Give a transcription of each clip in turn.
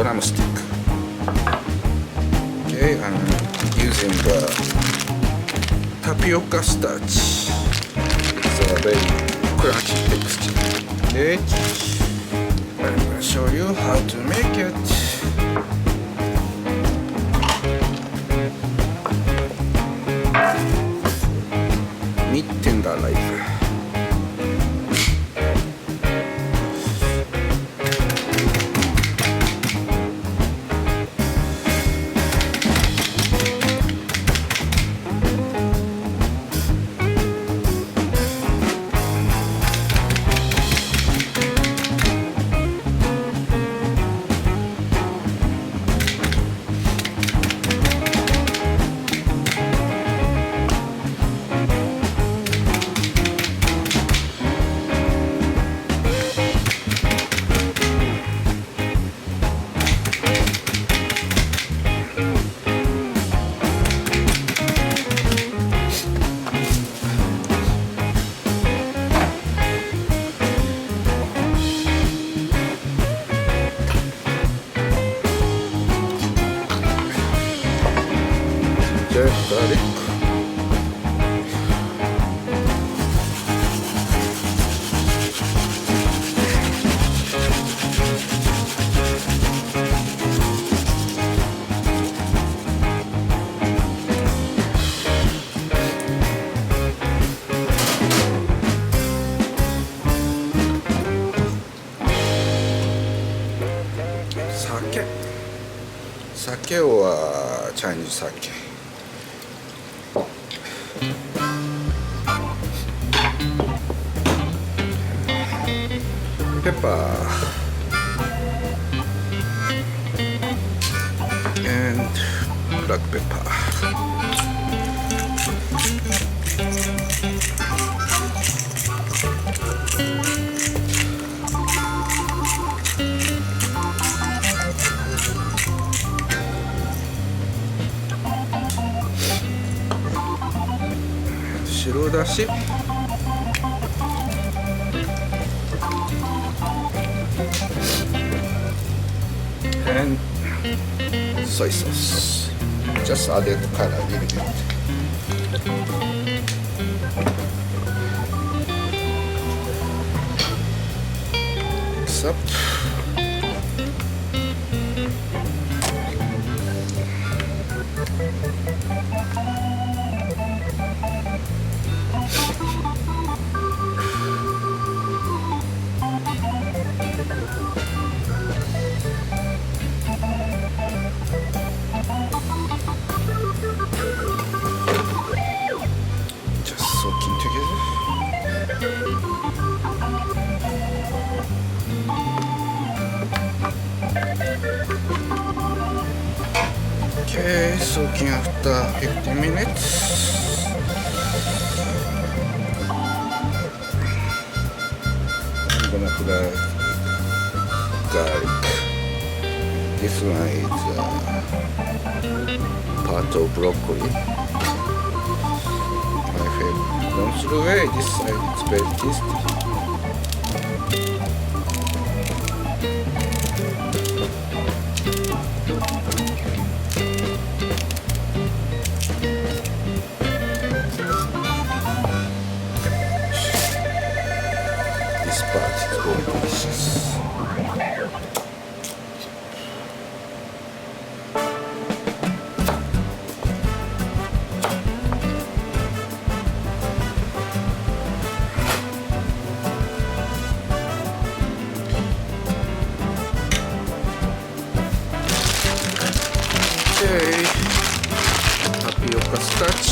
drumstick. Okay, I'm using the tapioca starch. It's a very crunchy texture. Okay, I'm gonna show you how to make it. Tender life. Garlic. Sake or Chinese sake. Pepper and black pepper. Shiro dashi. And soy sauce. Just added color a little bit. Mix up. Okay, soaking after 15 minutes. I'm gonna fry garlic. This one is part of broccoli. My favorite. Don't throw away this side, it's very tasty. This part is very delicious. Okay, tapioca starch.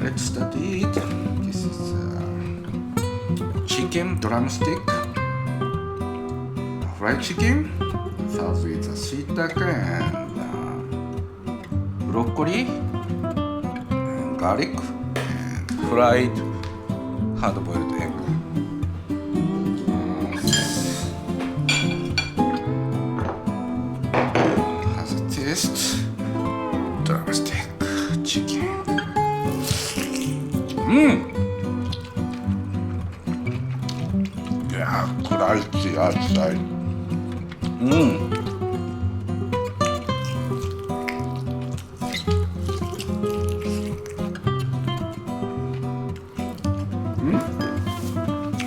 let's start it. This is chicken drumstick, fried chicken, served with a shiitake and broccoli, and garlic, and fried hard-boiled egg. Has a taste. Drumstick chicken. Yeah, crunchy outside.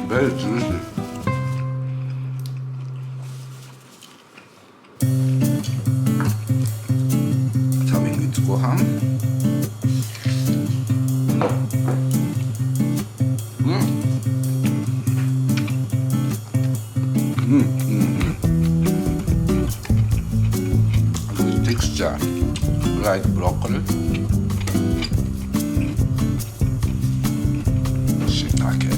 Very juicy. Topping with gohan. Good texture. Fried broccoli. Shiitake.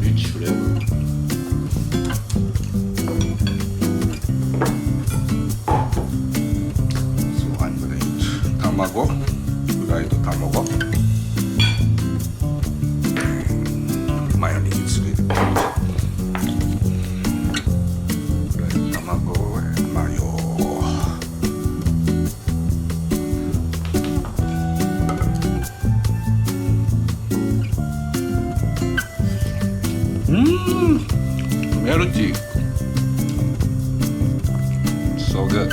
Rich flavor. So I'm gonna eat tamago, fried tamago, mayonnaise, fried tamago and mayo. Melty. So good.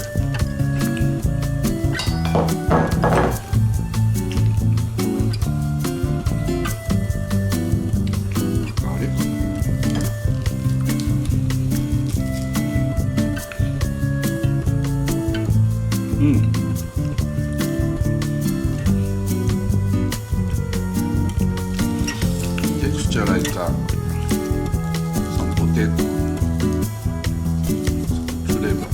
Garlic. Texture like some potato flavor.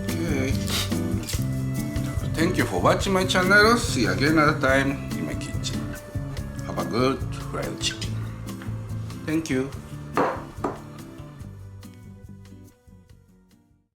Okay. Thank you for watching my channel. See you again another time in my kitchen. Have a good fried chicken. Thank you.